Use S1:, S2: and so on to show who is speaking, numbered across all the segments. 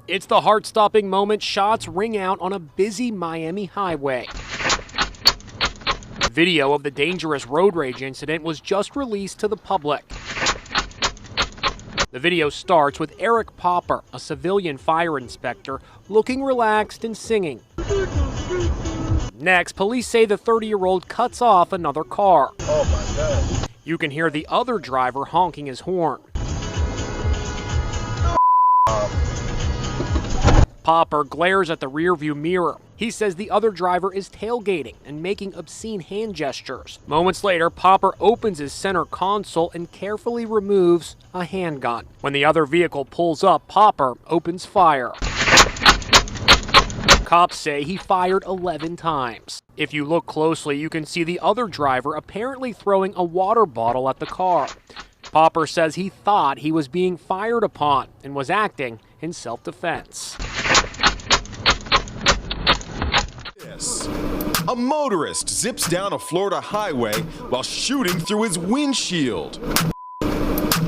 S1: It's the heart-stopping moment shots ring out on a busy Miami highway. Video of the dangerous road rage incident was just released to the public. The video starts with Eric Popper, a civilian fire inspector, looking relaxed and singing. Next, police say the 30-year-old cuts off another car.
S2: Oh my God.
S1: You can hear the other driver honking his horn. Popper glares at the rearview mirror. He says the other driver is tailgating and making obscene hand gestures. Moments later, Popper opens his center console and carefully removes a handgun. When the other vehicle pulls up, Popper opens fire. Cops say he fired 11 times. If you look closely, you can see the other driver apparently throwing a water bottle at the car. Popper says he thought he was being fired upon and was acting in self-defense.
S3: A motorist zips down a Florida highway while shooting through his windshield.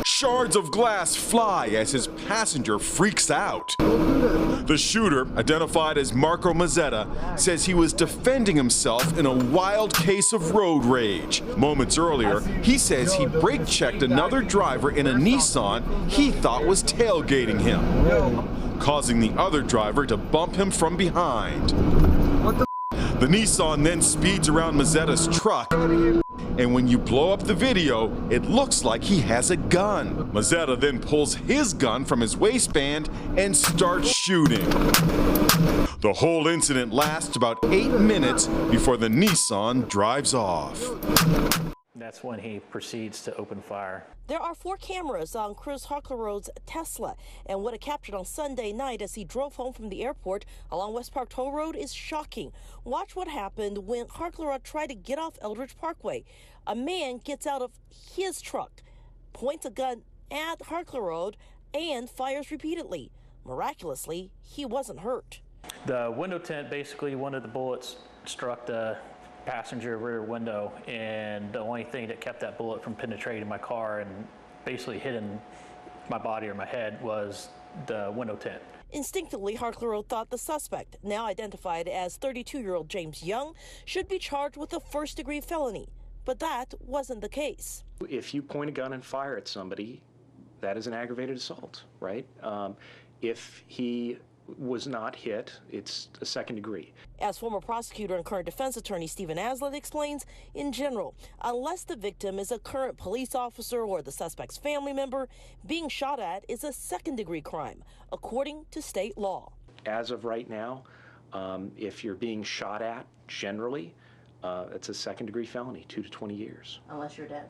S3: Shards of glass fly as his passenger freaks out. The shooter, identified as Marco Mazzetta, says he was defending himself in a wild case of road rage. Moments earlier, he says he brake-checked another driver in a Nissan he thought was tailgating him, causing the other driver to bump him from behind. The Nissan then speeds around Mazzetta's truck, and when you blow up the video, it looks like he has a gun. Mazzetta then pulls his gun from his waistband and starts shooting. The whole incident lasts about 8 minutes before the Nissan drives off.
S4: That's when he proceeds to open fire.
S5: There are 4 cameras on Chris Harkleroad's Tesla, and what it captured on Sunday night as he drove home from the airport along West Park Toll Road is shocking. Watch what happened when Harkleroad tried to get off Eldridge Parkway. A man gets out of his truck, points a gun at Harkleroad, and fires repeatedly. Miraculously, he wasn't hurt.
S4: The window tint, basically, one of the bullets struck the passenger rear window, and the only thing that kept that bullet from penetrating my car and basically hitting my body or my head was the window tint.
S5: Instinctively, Harkleroad thought the suspect, now identified as 32-year-old James Young, should be charged with a first-degree felony, but that wasn't the case.
S6: If you point a gun and fire at somebody, that is an aggravated assault, right? If he was not hit, it's a second degree.
S5: As former prosecutor and current defense attorney Stephen Aslett explains, in general, unless the victim is a current police officer or the suspect's family member, being shot at is a second-degree crime, according to state law.
S6: As of right now, if you're being shot at, generally, it's a second-degree felony, 2 to 20 years.
S5: Unless you're dead.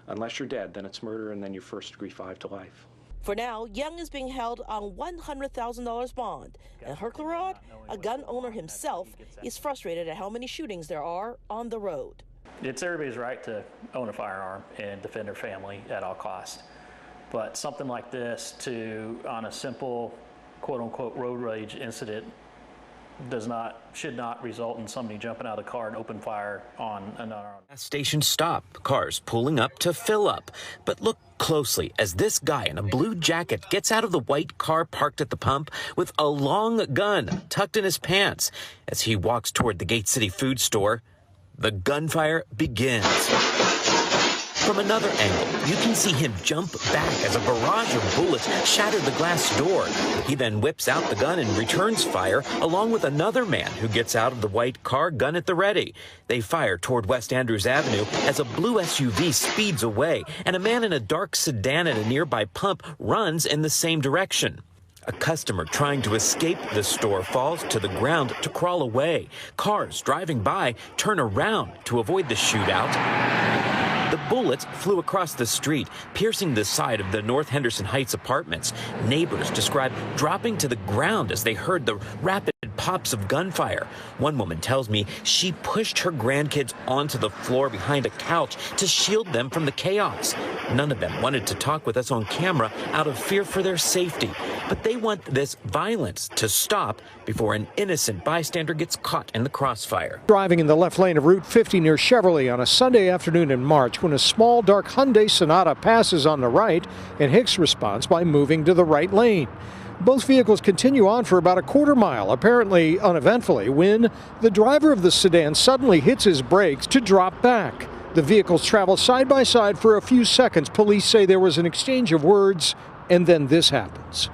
S6: Unless you're dead, then it's murder, and then your first-degree 5 to life.
S5: For now, Young is being held on $100,000 bond, and Harkleroad, a gun owner himself, is frustrated at how many shootings there are on the road.
S4: It's everybody's right to own a firearm and defend their family at all costs. But something like this, on a simple, quote-unquote, road rage incident, should not result in somebody jumping out of the car and open fire on another.
S7: Station stop, cars pulling up to fill up. But look closely as this guy in a blue jacket gets out of the white car parked at the pump with a long gun tucked in his pants. As he walks toward the Gate City food store, the gunfire begins. From another angle, you can see him jump back as a barrage of bullets shatter the glass door. He then whips out the gun and returns fire, along with another man who gets out of the white car, gun at the ready. They fire toward West Andrews Avenue as a blue SUV speeds away, and a man in a dark sedan at a nearby pump runs in the same direction. A customer trying to escape the store falls to the ground to crawl away. Cars driving by turn around to avoid the shootout. The bullets flew across the street, piercing the side of the North Henderson Heights apartments. Neighbors describe dropping to the ground as they heard the rapid pops of gunfire. One woman tells me she pushed her grandkids onto the floor behind a couch to shield them from the chaos. None of them wanted to talk with us on camera out of fear for their safety, but they want this violence to stop before an innocent bystander gets caught in the crossfire.
S8: Driving in the left lane of Route 50 near Chevrolet on a Sunday afternoon in March when a small dark Hyundai Sonata passes on the right, and Hicks responds by moving to the right lane. Both vehicles continue on for about a quarter mile, apparently uneventfully, when the driver of the sedan suddenly hits his brakes to drop back. The vehicles travel side by side for a few seconds. Police say there was an exchange of words, and then this happens.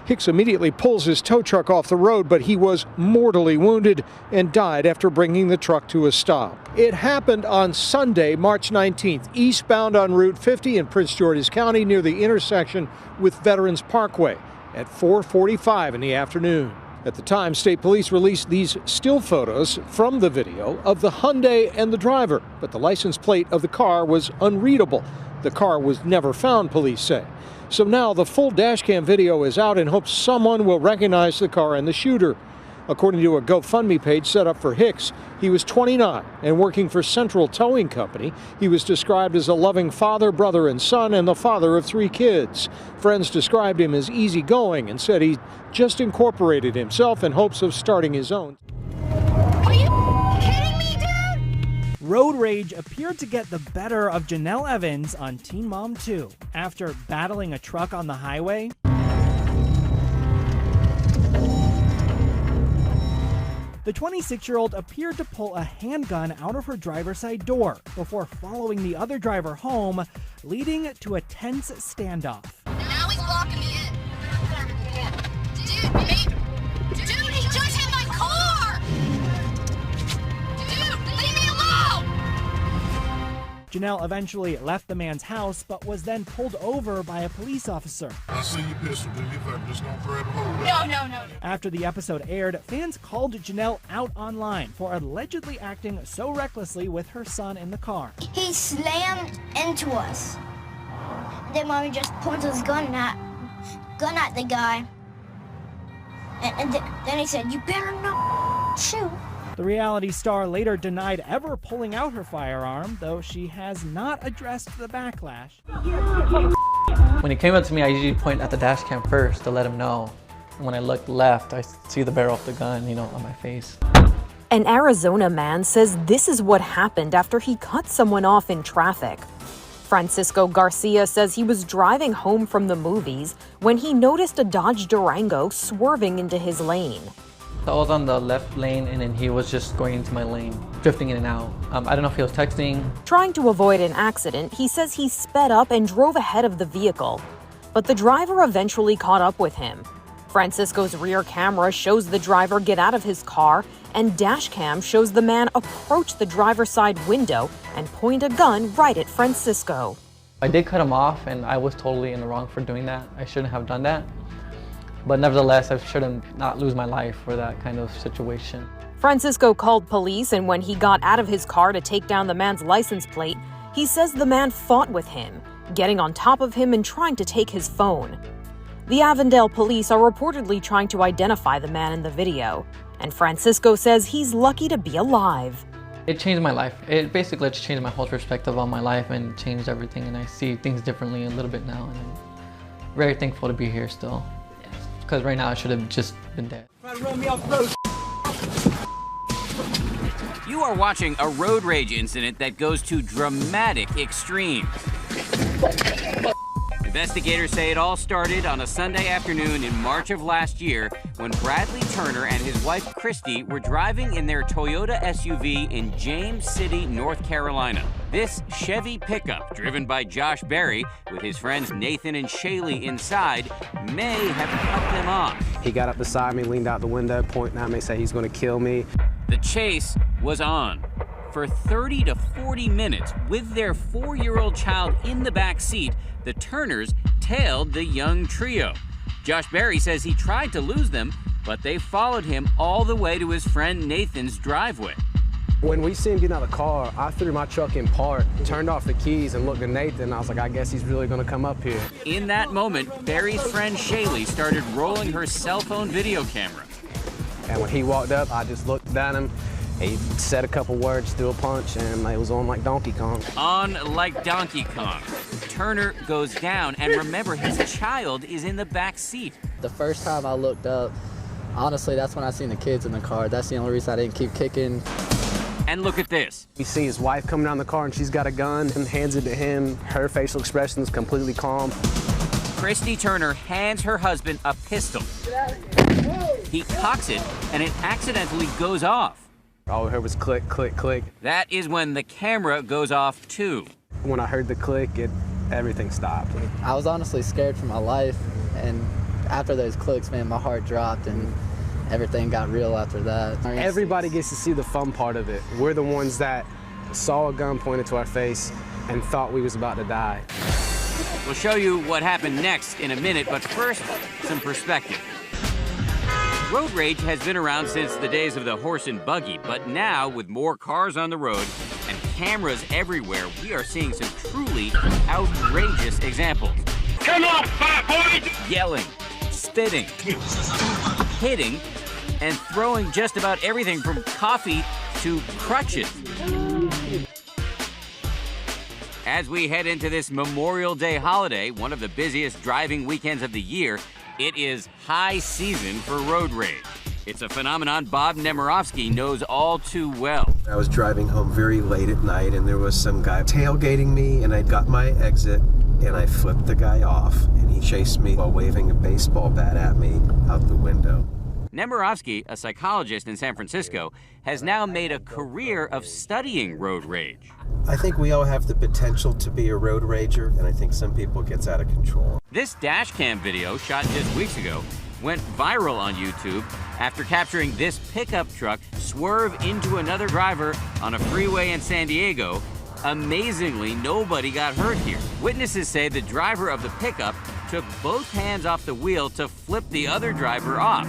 S8: Hicks immediately pulls his tow truck off the road, but he was mortally wounded and died after bringing the truck to a stop. It happened on Sunday, March 19th, eastbound on Route 50 in Prince George's County near the intersection with Veterans Parkway at 4:45 in the afternoon. At the time, state police released these still photos from the video of the Hyundai and the driver, but the license plate of the car was unreadable. The car was never found, police say. So now the full dashcam video is out in hopes someone will recognize the car and the shooter. According to a GoFundMe page set up for Hicks, he was 29 and working for Central Towing Company. He was described as a loving father, brother, and son, and the father of 3 kids. Friends described him as easygoing and said he just incorporated himself in hopes of starting his own.
S2: Are you kidding me, dude?
S9: Road rage appeared to get the better of Janelle Evans on Teen Mom 2 after battling a truck on the highway. The 26-year-old appeared to pull a handgun out of her driver's side door before following the other driver home, leading to a tense standoff.
S2: Now he's blocking me in. Dude, he just hit my car! Dude, leave me alone!
S9: Janelle eventually left the man's house, but was then pulled over by a police officer.
S10: I see you pistol, dude. You think I'm just gonna grab a hold of it?
S2: No.
S9: After the episode aired, fans called Janelle out online for allegedly acting so recklessly with her son in the car.
S11: He slammed into us. Then mommy just points his gun at the guy. And then he said, "You better not shoot."
S9: The reality star later denied ever pulling out her firearm, though she has not addressed the backlash.
S12: When he came up to me, I usually point at the dash cam first to let him know. And when I look left, I see the barrel of the gun, on my face.
S13: An Arizona man says this is what happened after he cut someone off in traffic. Francisco Garcia says he was driving home from the movies when he noticed a Dodge Durango swerving into his lane.
S12: I was on the left lane, and then he was just going into my lane, drifting in and out. I don't know if he was texting.
S13: Trying to avoid an accident, he says he sped up and drove ahead of the vehicle. But the driver eventually caught up with him. Francisco's rear camera shows the driver get out of his car, and dash cam shows the man approach the driver's side window and point a gun right at Francisco.
S12: I did cut him off, and I was totally in the wrong for doing that. I shouldn't have done that. But nevertheless, I shouldn't not lose my life for that kind of situation.
S13: Francisco called police, and when he got out of his car to take down the man's license plate, he says the man fought with him, getting on top of him and trying to take his phone. The Avondale police are reportedly trying to identify the man in the video, and Francisco says he's lucky to be alive.
S12: It changed my life. It basically just changed my whole perspective on my life and changed everything, and I see things differently a little bit now, and I'm very thankful to be here still. Because right now I should have just been dead.
S14: You are watching a road rage incident that goes to dramatic extremes. Investigators say it all started on a Sunday afternoon in March of last year when Bradley Turner and his wife Christy were driving in their Toyota SUV in James City, North Carolina. This Chevy pickup, driven by Josh Berry with his friends Nathan and Shaylee inside, may have cut them off.
S15: He got up beside me, leaned out the window, pointing at me, said he's going to kill me.
S14: The chase was on. For 30 to 40 minutes, with their 4-year-old child in the back seat, the Turners tailed the young trio. Josh Berry says he tried to lose them, but they followed him all the way to his friend Nathan's driveway.
S15: When we see him getting out of the car, I threw my truck in park, turned off the keys, and looked at Nathan, and I was like, I guess he's really going to come up here.
S14: In that moment, Berry's friend Shaylee started rolling her cell phone video camera.
S15: And when he walked up, I just looked at him. He said a couple words, threw a punch, and it was on like Donkey Kong.
S14: On like Donkey Kong. Turner goes down, and remember, his child is in the back seat.
S16: The first time I looked up, honestly, that's when I seen the kids in the car. That's the only reason I didn't keep kicking.
S14: And look at this.
S15: We see his wife coming down the car, and she's got a gun and hands it to him. Her facial expression is completely calm.
S14: Christy Turner hands her husband a pistol. He cocks it, and it accidentally goes off.
S15: All we heard was click, click, click.
S14: That is when the camera goes off, too.
S15: When I heard the click, everything stopped.
S16: I was honestly scared for my life, and after those clicks, man, my heart dropped, and everything got real after that.
S15: Everybody gets to see the fun part of it. We're the ones that saw a gun pointed to our face and thought we was about to die.
S14: We'll show you what happened next in a minute, but first, some perspective. Road rage has been around since the days of the horse and buggy, but now, with more cars on the road and cameras everywhere, we are seeing some truly outrageous examples.
S10: Come on, fat boy!
S14: Yelling, spitting, hitting, and throwing just about everything from coffee to crutches. As we head into this Memorial Day holiday, one of the busiest driving weekends of the year, it is high season for road rage. It's a phenomenon Bob Nemirovsky knows all too well.
S17: I was driving home very late at night, and there was some guy tailgating me, and I got my exit, and I flipped the guy off, and he chased me while waving a baseball bat at me out the window.
S14: Nemirovsky, a psychologist in San Francisco, has now made a career of studying road rage.
S17: I think we all have the potential to be a road rager, and I think some people gets out of control.
S14: This dash cam video, shot just weeks ago, went viral on YouTube after capturing this pickup truck swerve into another driver on a freeway in San Diego. Amazingly, nobody got hurt here. Witnesses say the driver of the pickup took both hands off the wheel to flip the other driver off.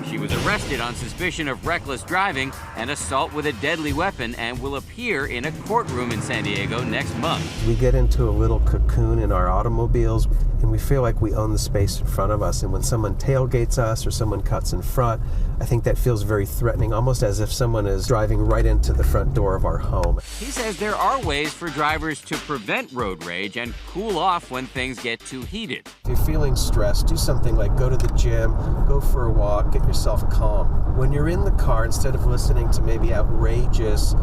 S14: She was arrested on suspicion of reckless driving and assault with a deadly weapon and will appear in a courtroom in San Diego next month.
S17: We get into a little cocoon in our automobiles, and we feel like we own the space in front of us. And when someone tailgates us or someone cuts in front, I think that feels very threatening, almost as if someone is driving right into the front door of our home.
S14: He says there are ways for drivers to prevent road rage and cool off when things get too heated.
S17: If you're feeling stressed, do something like go to the gym, go for a walk, get yourself calm. When you're in the car, instead of listening to maybe outrageous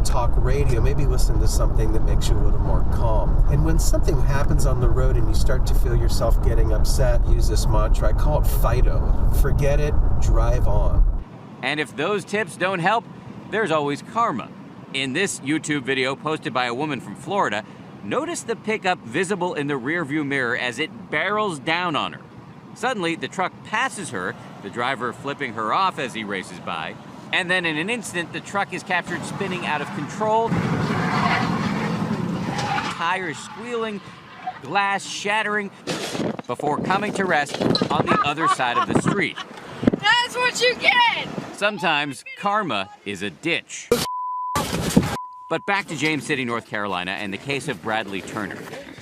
S17: talk radio, maybe listen to something that makes you a little more calm. And when something happens on the road and you start to feel yourself getting upset, use this mantra. I call it FIDO. Forget it, drive on.
S14: And if those tips don't help, there's always karma. In this YouTube video posted by a woman from Florida, notice the pickup visible in the rearview mirror as it barrels down on her. Suddenly, the truck passes her, the driver flipping her off as he races by, and then in an instant, the truck is captured spinning out of control, tires squealing, glass shattering, before coming to rest on the other side of the street.
S2: That's what you get!
S14: Sometimes karma is a ditch. But back to James City, North Carolina, and the case of Bradley Turner.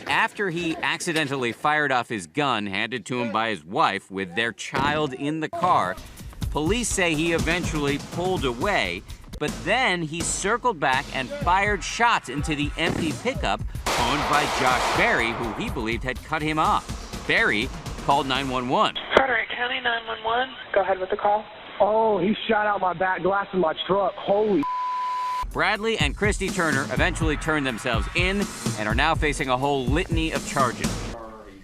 S14: After he accidentally fired off his gun handed to him by his wife with their child in the car, police say he eventually pulled away, but then he circled back and fired shots into the empty pickup owned by Josh Berry, who he believed had cut him off. Berry called 911.
S18: Carteret County 911. Go ahead with the call.
S15: Oh, he shot out my back glass of my truck. Holy.
S14: Bradley and Christy Turner eventually turned themselves in and are now facing a whole litany of charges.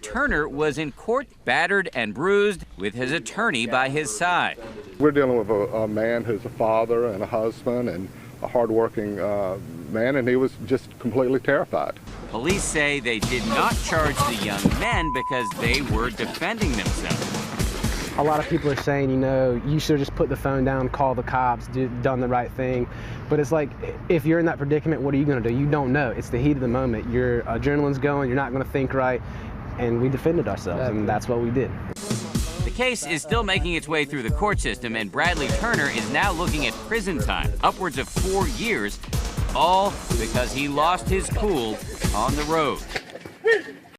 S14: Turner was in court, battered and bruised, with his attorney by his side.
S10: We're dealing with a man who's a father and a husband and a hardworking man, and he was just completely terrified.
S14: Police say they did not charge the young men because they were defending themselves.
S15: A lot of people are saying, you know, you should have just put the phone down, call the cops, done the right thing. But it's like, if you're in that predicament, what are you going to do? You don't know. It's the heat of the moment. Your adrenaline's going, you're not going to think right. And we defended ourselves, and that's what we did.
S14: The case is still making its way through the court system, and Bradley Turner is now looking at prison time, upwards of 4 years, all because he lost his cool on the road.